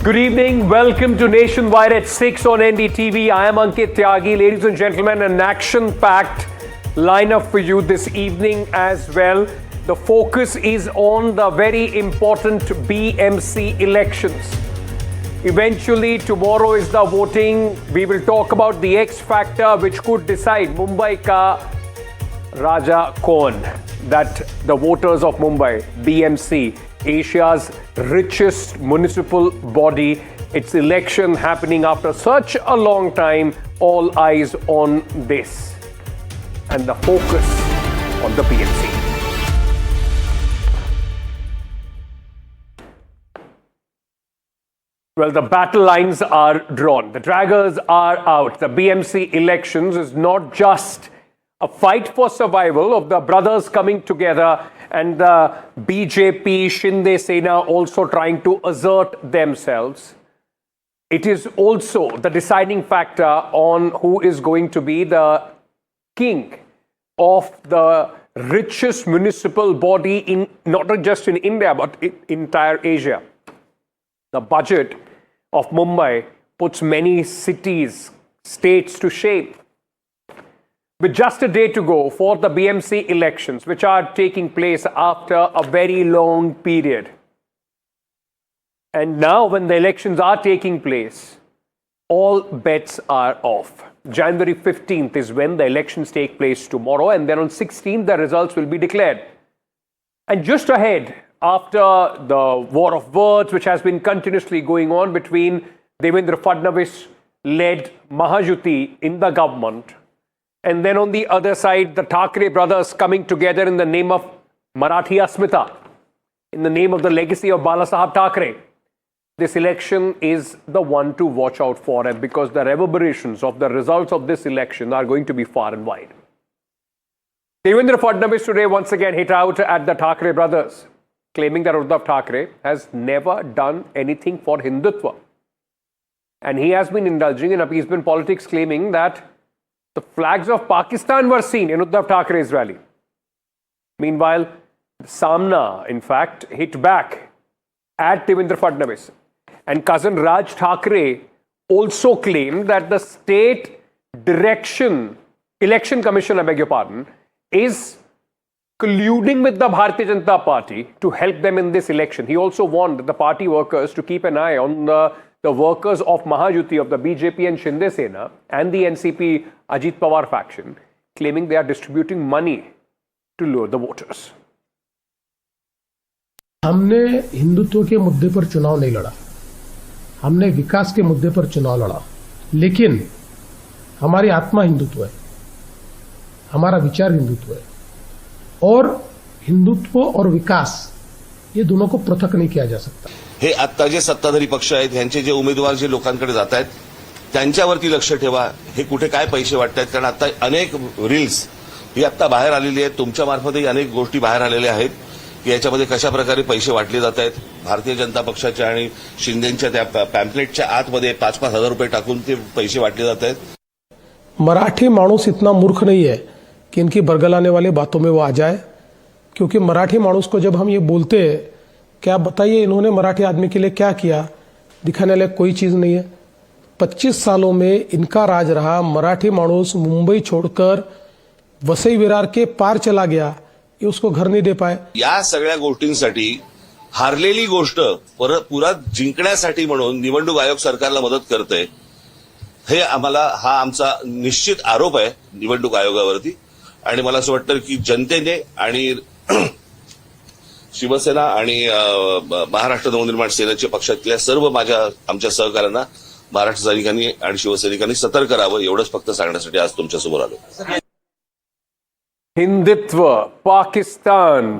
Good evening. Welcome to Nationwide at 6 on NDTV. I am Ankit Tyagi. Ladies and gentlemen, an action-packed lineup for you this evening as well. The focus is on the very important BMC elections. Eventually, tomorrow is the voting. We will talk about the X factor which could decide Mumbai ka Raja Kaun, that the voters of Mumbai, BMC, Asia's richest municipal body, its election happening after such a long time, all eyes on this and the focus on the BMC. Well, the battle lines are drawn. The draggers are out. The BMC elections is not just a fight for survival of the brothers coming together and the BJP, Shinde Sena also trying to assert themselves. It is also the deciding factor on who is going to be the king of the richest municipal body in not just in India but in entire Asia. The budget of Mumbai puts many cities, states to shame. With just a day to go for the BMC elections, which are taking place after a very long period. And now when the elections are taking place, all bets are off. January 15th is when the elections take place tomorrow, and then on 16th the results will be declared. And just ahead, after the war of words which has been continuously going on between Devendra Fadnavis-led Mahajuti in the government, and then on the other side, the Thackeray brothers coming together in the name of Marathi Asmita, in the name of the legacy of Balasaheb Thackeray. This election is the one to watch out for, and because the reverberations of the results of this election are going to be far and wide. Devendra Fadnavis today once again hit out at the Thackeray brothers, claiming that Uddhav Thackeray has never done anything for Hindutva. And he has been indulging in appeasement politics, claiming that the flags of Pakistan were seen in Uddhav Thackeray's rally. Meanwhile, Samna, in fact, hit back at Devendra Fadnavis. And cousin Raj Thackeray also claimed that the state election commission, I beg your pardon, is colluding with the Bharatiya Janata Party to help them in this election. He also warned the party workers to keep an eye on the workers of Mahajuti, of the BJP and Shinde Sena and the NCP Ajit Pawar faction, claiming they are distributing money to lure the voters. हमने हिंदुत्व के मुद्दे पर चुनाव नहीं लड़ा, हमने विकास के मुद्दे पर चुनाव लड़ा, लेकिन हमारी आत्मा हिंदुत्व है, हमारा विचार हिंदुत्व है और हिंदुत्व और विकास ये दोनों को पृथक नहीं किया जा सकता. हे आता जे सत्ताधारी पक्ष आहेत यांचे जे उमेदवार जे लोकांकडे जात आहेत त्यांच्यावरती लक्ष ठेवा. हे कुठे काय पैसे वाटतायत, कारण आता अनेक रील्स ही आता बाहेर आलेली आहेत, तुमच्या मार्फतही अनेक गोष्टी बाहेर आलेल्या आहेत की याच्यामध्ये कशा प्रकारे पैसे वाटले जात आहेत. भारतीय जनता पक्षाच्या आणि शिंदेच्या त्या पॅम्पलेटच्या आतमध्ये 5-5 हजार रुपये टाकून ते पैसे वाटले जात आहेत. मराठी माणूस इतना मूर्ख नहीं है कि इनकी बरगलाने वाले बातों में वो आ जाए, क्योंकि मराठी माणूस को जब हम ये बोलते हैं क्या बताइए इन्होंने मराठी आदमी के लिए क्या किया, दिखाने लायक कोई चीज नहीं है. 25 सालों में इनका राज रहा. मराठी माणूस मुंबई छोड़कर वसई विरार के पार चला गया, ये उसको घर नहीं दे पाए. या सगळ्या गोष्टींसाठी हारलेली गोष्ट पुरा जिंकण्यासाठी म्हणून निवडणूक आयोग सरकारला मदत करते, हे हा आमचा निश्चित आरोप आहे निवडणूक आयोगावरती. आणि मला असं वाटतं की जनतेने आणि शिवसेना आणि महाराष्ट्र नवनिर्माण सेनेच्या पक्षातल्या सर्व आमच्या सहकाऱ्यांना महाराष्ट्र सैनिकांनी आणि शिवसैनिकांनी सतर्क करावं एवढंच फक्त सांगण्यासाठी आज तुमच्या समोर आलो. Hindutva, Pakistan,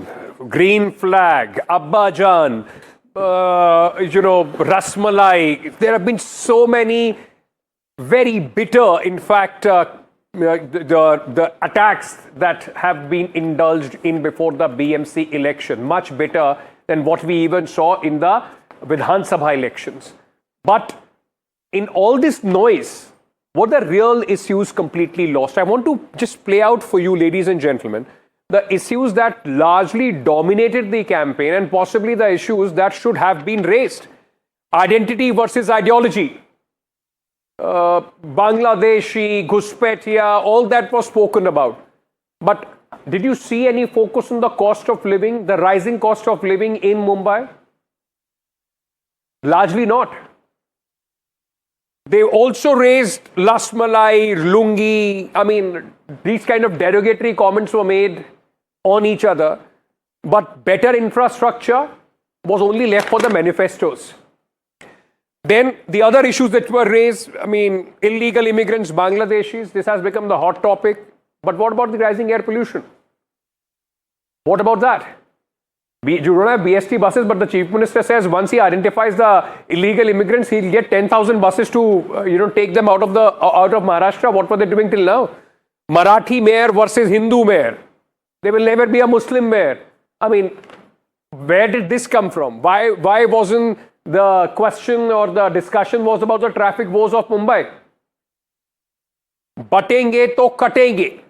green flag, Abbajan, Rasmalai. There have been so many very bitter, in fact, the attacks that have been indulged in before the BMC election, much better than what we even saw in the Vidhan Sabha elections. But in all this noise, what the real issues completely lost? I want to just play out for you, ladies and gentlemen, the issues that largely dominated the campaign and possibly the issues that should have been raised. identity versus ideology. Bangladeshi, Ghuspetia, all that was spoken about. But did you see any focus on the cost of living, the rising cost of living in Mumbai? Largely not. They also raised lasmalai, lungi. I mean, these kind of derogatory comments were made on each other. But better infrastructure was only left for the manifestos. Then the other issues that were raised, I mean, illegal immigrants, Bangladeshis, this has become the hot topic. But what about the rising air pollution? What about that? You don't have BST buses, but the Chief Minister says once he identifies the illegal immigrants, he'll get 10,000 buses to take them out of Maharashtra. What were they doing till now? Marathi mayor versus Hindu mayor. There will never be a Muslim mayor. I mean, where did this come from? Why wasn't the question or the discussion was about the traffic woes of Mumbai? Batenge to katenge.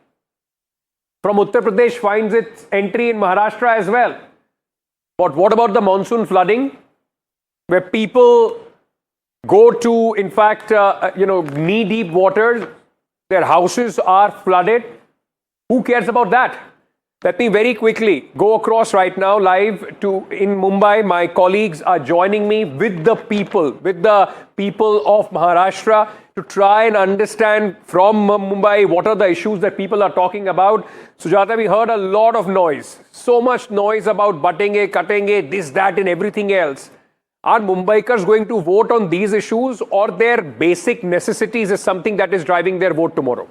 From Uttar Pradesh finds its entry in Maharashtra as well. But what about the monsoon flooding? Where people go to, in fact, knee-deep waters, their houses are flooded. Who cares about that? Let me very quickly go across right now live in Mumbai. My colleagues are joining me with the people of Maharashtra to try and understand from Mumbai what are the issues that people are talking about. Sujata, we heard a lot of noise. So much noise about batenge, katenge, this, that and everything else. Are Mumbaikars going to vote on these issues, or their basic necessities is something that is driving their vote tomorrow?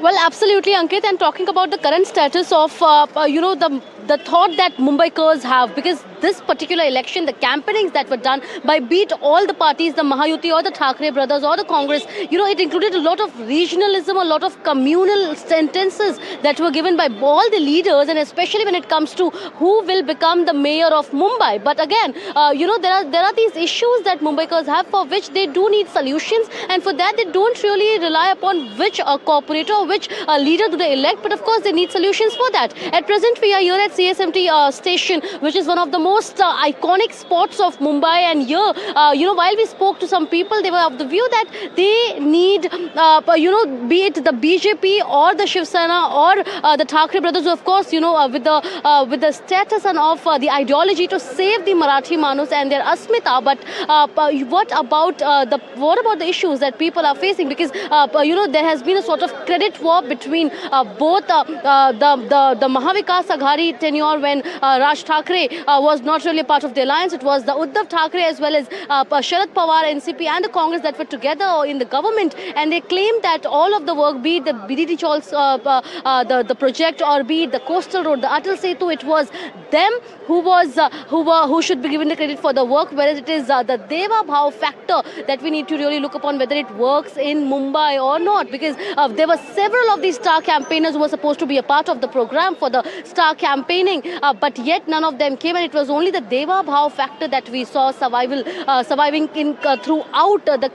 Well, absolutely, Ankit. And talking about the current status of, the thought that Mumbaikars have, because this particular election, the campaignings that were done by beat all the parties, the Mahayuti or the Thackeray brothers or the Congress, it included a lot of regionalism, a lot of communal sentences that were given by all the leaders, and especially when it comes to who will become the mayor of Mumbai. But again, there are these issues that Mumbaikars have for which they do need solutions, and for that they don't really rely upon which corporator, which leader do they elect, but of course they need solutions for that. At present, we are here at CSMT station, which is one of the most iconic spots of Mumbai, and here, while we spoke to some people, they were of the view that they need, be it the BJP or the Shiv Sena or the Thackeray brothers, who of course, with the status and of the ideology to save the Marathi Manus and their Asmita. But what about the issues that people are facing? Because there has been a sort of credit war between both the Mahavikas Aghadi tenure when Raj Thackeray was not really a part of the alliance. It was the Uddhav Thackeray as well as Sharad Pawar, NCP and the Congress that were together in the government, and they claimed that all of the work, be it the BDD Chawls, the project, or be it the coastal road, the Atal Setu, it was them who should be given the credit for the work, whereas it is the Deva Bhav factor that we need to really look upon whether it works in Mumbai or not, because there were several of these star campaigners who were supposed to be a part of the program for the star campaigning, but yet none of them came, and it was only the Deva Bhav factor that we saw surviving throughout the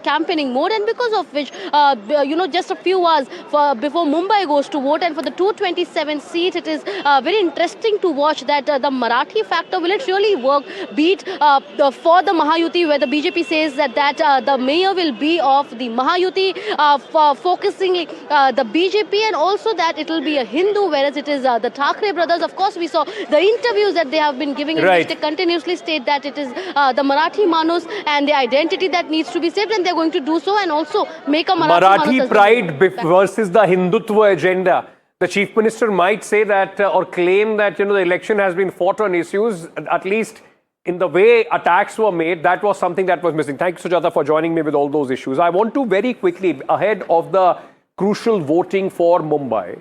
campaigning mode, and because of which, just a few hours before Mumbai goes to vote, and for the 227 seat, it is very interesting to watch that the Marathi factor, will it really work? Be it for the Mahayuti, where the BJP says that the mayor will be of the Mahayuti, focusing the BJP, and also that it will be a Hindu, whereas it is the Thackeray brothers. Of course, we saw the interviews that they have been giving, in which they continuously state that it is the Marathi Manus and the identity that needs to be saved, and they're going to do so, and also make a Marathi pride versus the Hindutva agenda. The Chief Minister might say that or claim that the election has been fought on issues, at least in the way attacks were made. That was something that was missing. Thank you, Sujata, for joining me with all those issues. I want to very quickly, ahead of the crucial voting for Mumbai,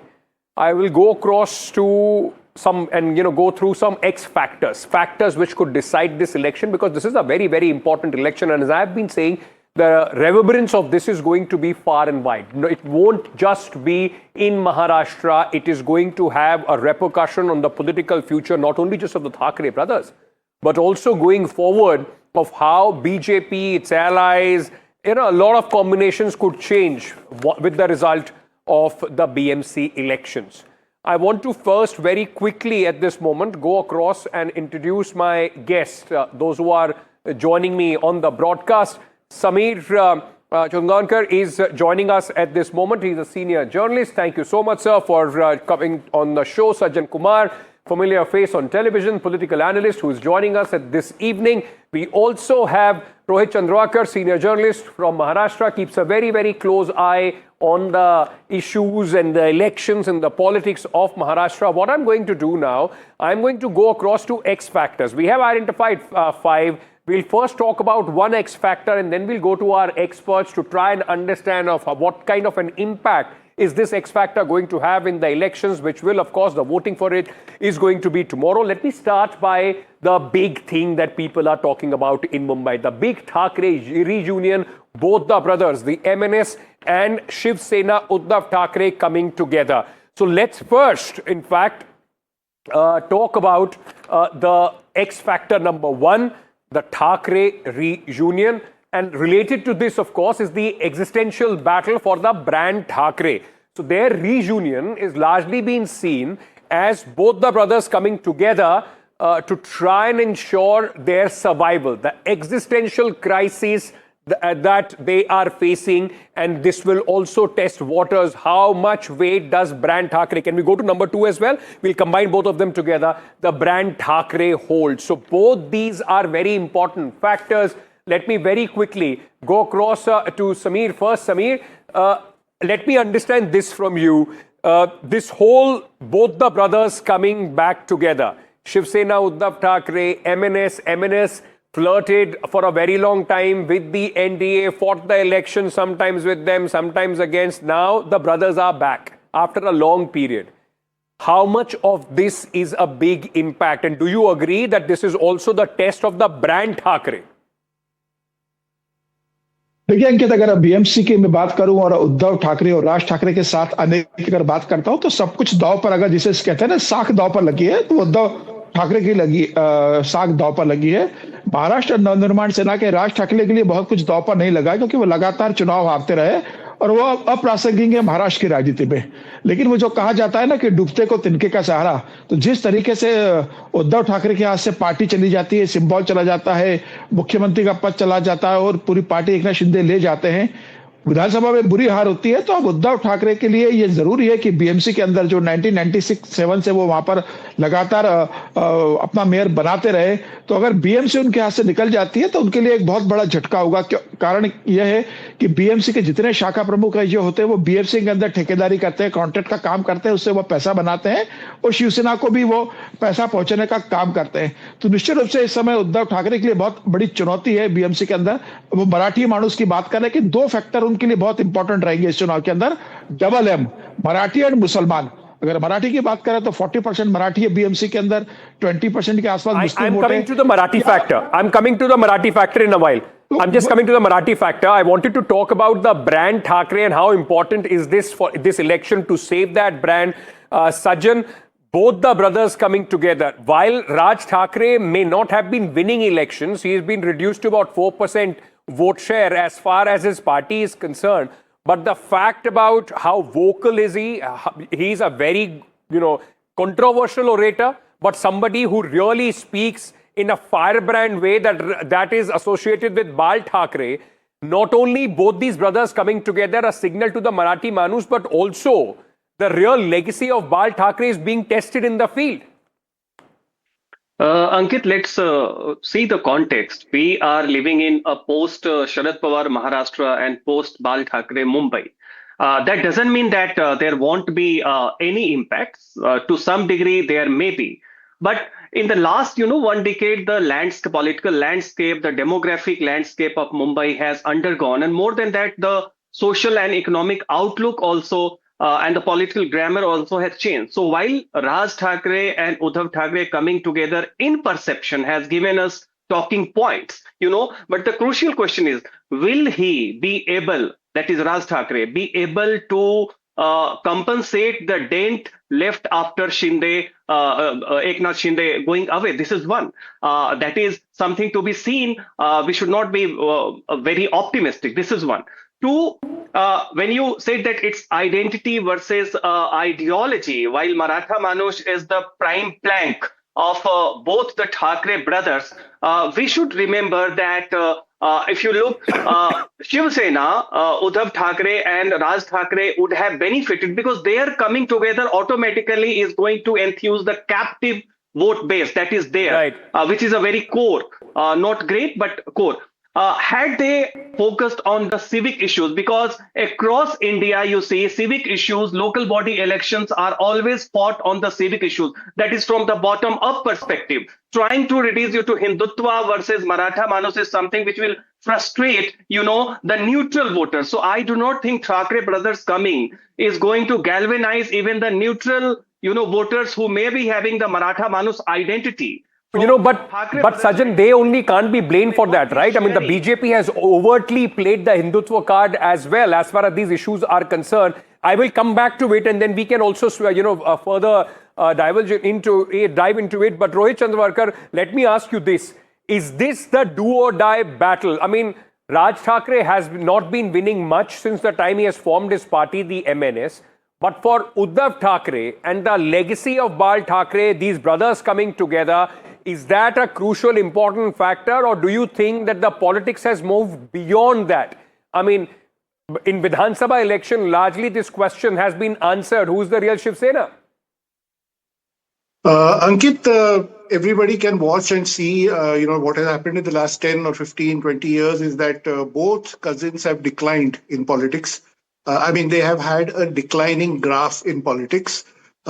I will go across to some and go through some X factors which could decide this election, because this is a very, very important election, and as I've been saying, the reverberance of this is going to be far and wide. It won't just be in Maharashtra. It is going to have a repercussion on the political future, not only just of the Thackeray brothers, but also going forward of how BJP, its allies, a lot of combinations could change with the result of the BMC elections. I want to first very quickly at this moment go across and introduce my guests, those who are joining me on the broadcast. Sameer Chungankar is joining us at this moment. He's a senior journalist. Thank you so much, sir, for coming on the show. Sajjan Kumar, familiar face on television, political analyst who is joining us at this evening. We also have Rohit Chandrakar, senior journalist from Maharashtra, keeps a very, very close eye on the issues and the elections and the politics of Maharashtra. What I'm going to do now, I'm going to go across to X factors. We have identified 5. We'll first talk about one X factor and then we'll go to our experts to try and understand of what kind of an impact is this X factor going to have in the elections, which will, of course, the voting for it is going to be tomorrow. Let me start by the big thing that people are talking about in Mumbai, the big Thackeray reunion, both the brothers, the MNS and Shiv Sena, Uddhav Thackeray coming together. So let's first, in fact, talk about the X factor number 1, the Thackeray reunion. And related to this, of course, is the existential battle for the brand Thackeray. So their reunion is largely being seen as both the brothers coming together to try and ensure their survival, the existential crisis that they are facing. And this will also test waters. How much weight does brand Thackeray? Can we go to number 2 as well? We'll combine both of them together. The brand Thackeray hold. So both these are very important factors. Let me very quickly go across to Sameer first. Sameer, let me understand this from you. This whole, both the brothers coming back together. Shiv Sena, Uddhav Thackeray, MNS flirted for a very long time with the NDA, fought the election sometimes with them, sometimes against. Now the brothers are back after a long period. How much of this is a big impact? And do you agree that this is also the test of the brand Thackeray? देखिए अंकित, अगर BMC की मैं बात करूं और उद्धव ठाकरे और राज ठाकरे के साथ आने की अगर बात करता हूं तो सब कुछ दांव पर, अगर जिसे कहते हैं ना साख दांव पर लगी है, तो उद्धव ठाकरे की साख दांव पर लगी है। महाराष्ट्र नवनिर्माण सेना के राज ठाकरे के लिए बहुत कुछ दांव पर नहीं लगा, क्योंकि वो लगातार चुनाव हारते रहे और वो अप्रासंगिक है महाराष्ट्र की राजनीति में। लेकिन वो जो कहा जाता है ना कि डूबते को तिनके का सहारा, तो जिस तरीके से उद्धव ठाकरे के हाथ से पार्टी चली जाती है, सिंबल चला जाता है, मुख्यमंत्री का पद चला जाता है और पूरी पार्टी एकनाथ शिंदे ले जाते हैं, विधानसभा में बुरी हार होती है, तो अब उद्धव ठाकरे के लिए ये जरूरी है कि बीएमसी के अंदर जो 1996-7 से वो वहां पर लगातार अपना मेयर बनाते रहे, तो अगर बीएमसी उनके हाथ से निकल जाती है तो उनके लिए एक बहुत बड़ा झटका होगा। कारण यह है कि बीएमसी के जितने शाखा प्रमुख जो होते हैं वो बीएमसी के अंदर ठेकेदारी करते हैं, कॉन्ट्रैक्ट का काम करते हैं, उससे वो पैसा बनाते हैं और शिवसेना को भी वो पैसा पहुंचाने का काम करते हैं। तो निश्चित रूप से इस समय उद्धव ठाकरे के लिए बहुत बड़ी चुनौती है बीएमसी के अंदर। वो मराठी मानुस की बात करें कि 2 फैक्टर उनके लिए बहुत इंपॉर्टेंट रहेंगे इस चुनाव के अंदर, डबल एम, मराठी और मुसलमान। अगर मराठी की बात करें तो 40% मराठी है बीएमसी के अंदर, 20% के आसपास मुस्लिम वोट है। I'm coming to the Marathi factor. I'm coming to the Marathi factor in a while. I'm just coming to the Marathi factor. I wanted to talk about the brand Thackeray and how important is this for this election to save that brand. Sajjan, both the brothers coming together. While Raj Thackeray may not have been winning elections, he has been reduced to about 4% vote share as far as his party is concerned. But the fact about how vocal is he's a very, controversial orator, but somebody who really speaks in a firebrand way that is associated with Bal Thackeray. Not only both these brothers coming together a signal to the Marathi Manus, but also the real legacy of Bal Thackeray is being tested in the field. Ankit, let's see the context. We are living in a post-Sharad Pawar Maharashtra and post-Bal Thackeray Mumbai. That doesn't mean that there won't be any impacts. To some degree, there may be. But in the last, 1 decade, the political landscape, the demographic landscape of Mumbai has undergone. And more than that, the social and economic outlook also and the political grammar also has changed. So while Raj Thackeray and Uddhav Thackeray coming together in perception has given us talking points, but the crucial question is, will he be able, that is Raj Thackeray, be able to compensate the dent left after Shinde, Eknath Shinde going away? This is one. That is something to be seen. We should not be very optimistic. This is one. Two, when you said that it's identity versus ideology, while Maratha Manush is the prime plank of both the Thackeray brothers, we should remember that if you look, Shiv Sena, Uddhav Thackeray and Raj Thackeray would have benefited because their coming together automatically is going to enthuse the captive vote base that is there, Right. which is a very core, not great, but core. Had they focused on the civic issues, because across India, you see civic issues, local body elections are always fought on the civic issues. That is from the bottom up perspective. Trying to reduce you to Hindutva versus Maratha Manus is something which will frustrate, the neutral voters. So I do not think Thackeray brothers coming is going to galvanize even the neutral, voters who may be having the Maratha Manus identity. But Sajjan, they only can't be blamed for that, right? I mean, the BJP has overtly played the Hindutva card as well, as far as these issues are concerned. I will come back to it, and then we can also, further dive into it. But Rohit Chandwarkar, let me ask you this: is this the do or die battle? I mean, Raj Thackeray has not been winning much since the time he has formed his party, the MNS. But for Uddhav Thackeray and the legacy of Bal Thackeray, these brothers coming together, is that a crucial, important factor, or do you think that the politics has moved beyond that? I mean, in Vidhan Sabha election, largely this question has been answered. Who's the real Shiv Sena? Ankit, everybody can watch and see, what has happened in the last 10 or 15, 20 years is that both cousins have declined in politics. They have had a declining graph in politics.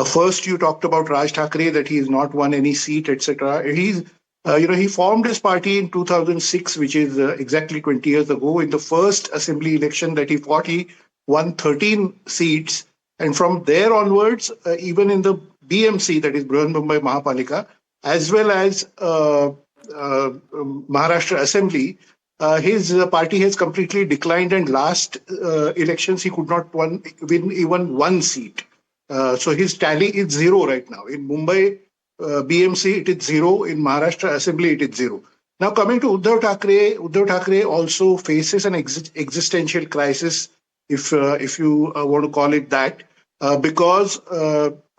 First, you talked about Raj Thackeray, that he has not won any seat, etc. He formed his party in 2006, which is exactly 20 years ago. In the first assembly election that he fought, he won 13 seats. And from there onwards, even in the BMC, that is Brihanmumbai Municipal, as well as Maharashtra Assembly, his party has completely declined, and last elections he could not win even one seat. So his tally is 0 right now. In Mumbai BMC it is 0. In Maharashtra Assembly it is 0. Now coming to Uddhav Thackeray also faces an existential crisis, if you want to call it that, because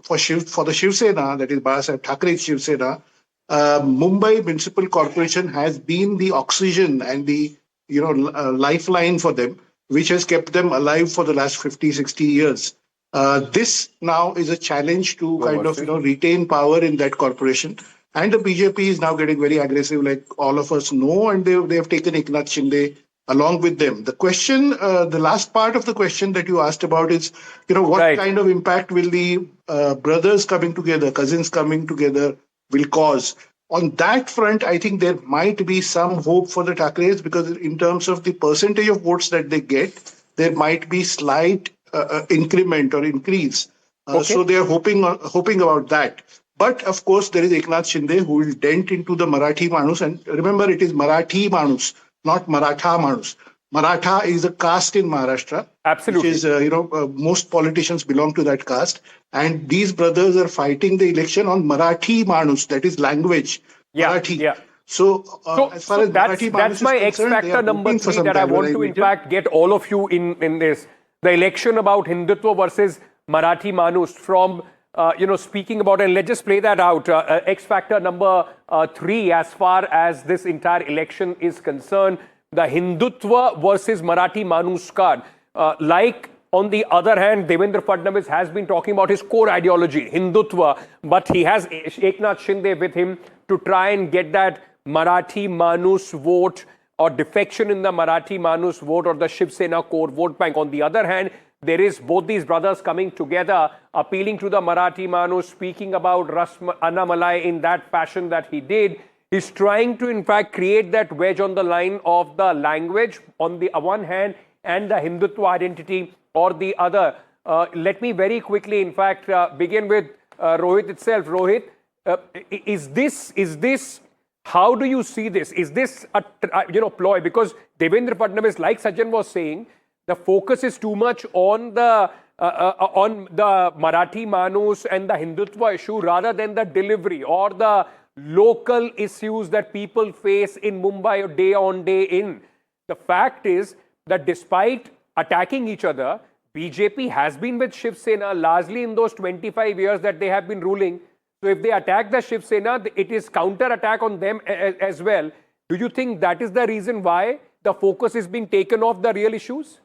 for the Shiv Sena, that is Bala Thackeray's Shiv Sena, Mumbai Municipal Corporation has been the oxygen and the lifeline for them, which has kept them alive for the last 50, 60 years. This now is a challenge to retain power in that corporation. And the BJP is now getting very aggressive, like all of us know, and they have taken Eknath Shinde along with them. The question, the last part of the question that you asked about is, what kind of impact will the brothers coming together, cousins coming together will cause? On that front, I think there might be some hope for the Thackerays, because in terms of the percentage of votes that they get, there might be slight increment or increase. So they are hoping about that. But of course, there is Eknath Shinde who will dent into the Marathi Manus. And remember, it is Marathi Manus, not Maratha Manus. Maratha is a caste in Maharashtra. Absolutely. Which is, most politicians belong to that caste. And these brothers are fighting the election on Marathi Manus, that is language. Marathi. Yeah. So as far as Marathi that's my X factor number 3 that I want to in fact get all of you in this. The election about Hindutva versus Marathi Manus from, speaking about, and let's just play that out. X factor number 3 as far as this entire election is concerned, the Hindutva versus Marathi Manus card. Like on the other hand, Devendra Fadnavis has been talking about his core ideology, Hindutva, but he has Eknath Shinde with him to try and get that Marathi Manus vote or defection in the Marathi Manus vote or the Shiv Sena core vote bank. On the other hand, there is both these brothers coming together, appealing to the Marathi Manus, speaking about Ras Annamalai in that fashion that he did. He's trying to, in fact, create that wedge on the line of the language on the one hand and the Hindutva identity or the other. Let me very quickly, in fact, begin with Rohit itself. Rohit, is this how do you see this? Is this a ploy? Because Devendra Fadnavis, like Sajjan was saying, the focus is too much on the Marathi Manus and the Hindutva issue rather than the delivery or the local issues that people face in Mumbai day on day in. The fact is that despite attacking each other. BJP has been with Shiv Sena largely in those 25 years that they have been ruling. So if they attack the Shiv Sena, it is counter-attack on them as well. Do you think that is the reason why the focus is being taken off the real issues?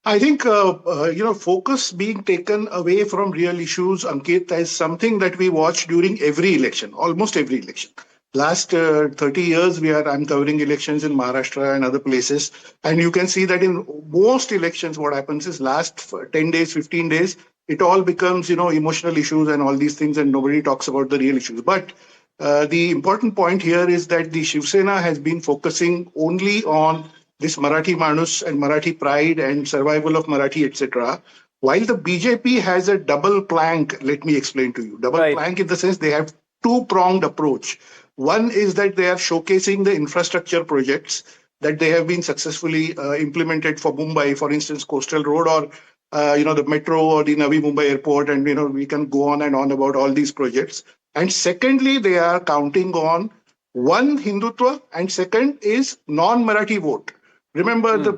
I think, focus being taken away from real issues, Ankit, is something that we watch during every election, almost every election. Last 30 years, I'm covering elections in Maharashtra and other places. And you can see that in most elections, what happens is last 10 days, 15 days, it all becomes, emotional issues and all these things, and nobody talks about the real issues. But the important point here is that the Shiv Sena has been focusing only on this Marathi Manus and Marathi pride and survival of Marathi, etc. While the BJP has a double plank, let me explain to you. Double plank in the sense they have two-pronged approach. One is that they are showcasing the infrastructure projects that they have been successfully implemented for Mumbai, for instance, Coastal Road or the metro or the Navi Mumbai Airport, and we can go on and on about all these projects. And secondly, they are counting on one Hindutva, and second is non-Marathi vote. Remember, the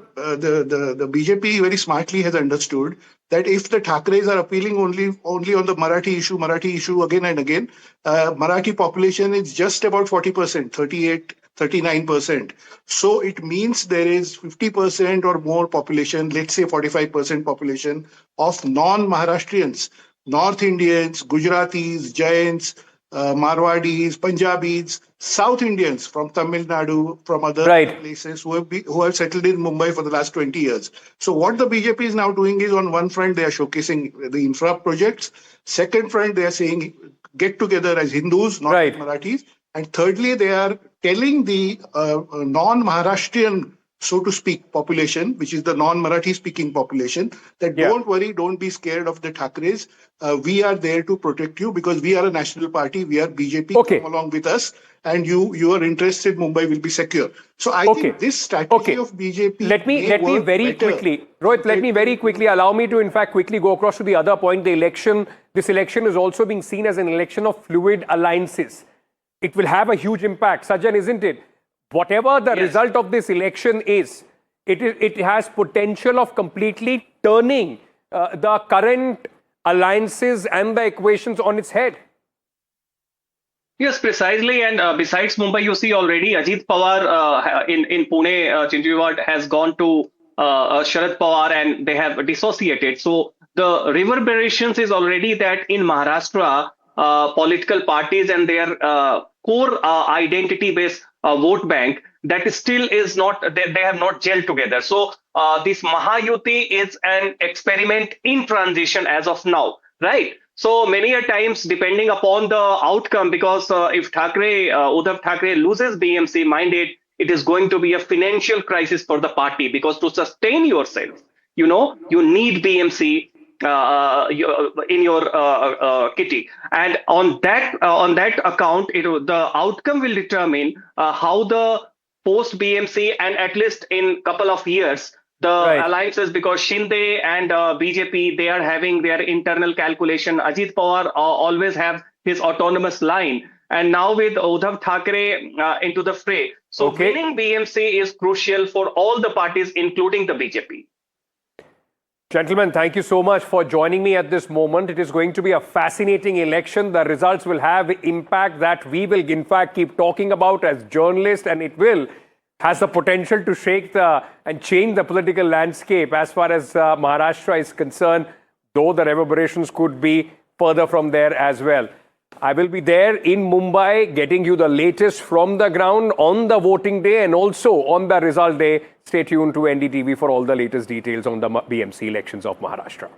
BJP very smartly has understood that if the Thackerays are appealing only on the Marathi issue again and again, Marathi population is just about 40%, 39%. So it means there is 50% or more population, let's say 45% population of non-Maharashtrians, North Indians, Gujaratis, Jains, Marwadis, Punjabis, South Indians from Tamil Nadu, from other places who have settled in Mumbai for the last 20 years. So what the BJP is now doing is, on one front, they are showcasing the infra projects. Second front, they are saying get together as Hindus, not as Marathis. And thirdly, they are telling the non-Maharashtrian, so to speak, population, which is the non-Marathi speaking population, that don't worry, don't be scared of the Thackeray's. We are there to protect you because we are a national party. We are BJP. Come along with us, and your interest in Mumbai will be secure. So I think this strategy of BJP. Let me very quickly, Rohit. Let me very quickly allow me to, in fact, quickly go across to the other point. This election is also being seen as an election of fluid alliances. It will have a huge impact, Sajjan, isn't it? Whatever the result of this election is, it has potential of completely turning the current alliances and the equations on its head. Yes, precisely. And besides Mumbai, you see already Ajit Pawar in Pune, Chinchwad has gone to Sharad Pawar, and they have dissociated. So the reverberations is already that in Maharashtra, political parties and their core identity-based vote bank, that still is not, they have not gelled together. So this Mahayuti is an experiment in transition as of now, right? So many a times, depending upon the outcome, because if Uddhav Thackeray loses BMC mandate, it is going to be a financial crisis for the party, because to sustain yourself, you need BMC in your kitty, and on that account, the outcome will determine how the post BMC, and at least in couple of years, the alliances, because Shinde and BJP, they are having their internal calculation. Ajit Pawar always have his autonomous line, and now with Uddhav Thackeray into the fray, so winning BMC is crucial for all the parties, including the BJP. Gentlemen, thank you so much for joining me at this moment. It is going to be a fascinating election. The results will have impact that we will, in fact, keep talking about as journalists, and it has the potential to shake and change the political landscape as far as Maharashtra is concerned, though the reverberations could be further from there as well. I will be there in Mumbai getting you the latest from the ground on the voting day and also on the result day. Stay tuned to NDTV for all the latest details on the BMC elections of Maharashtra.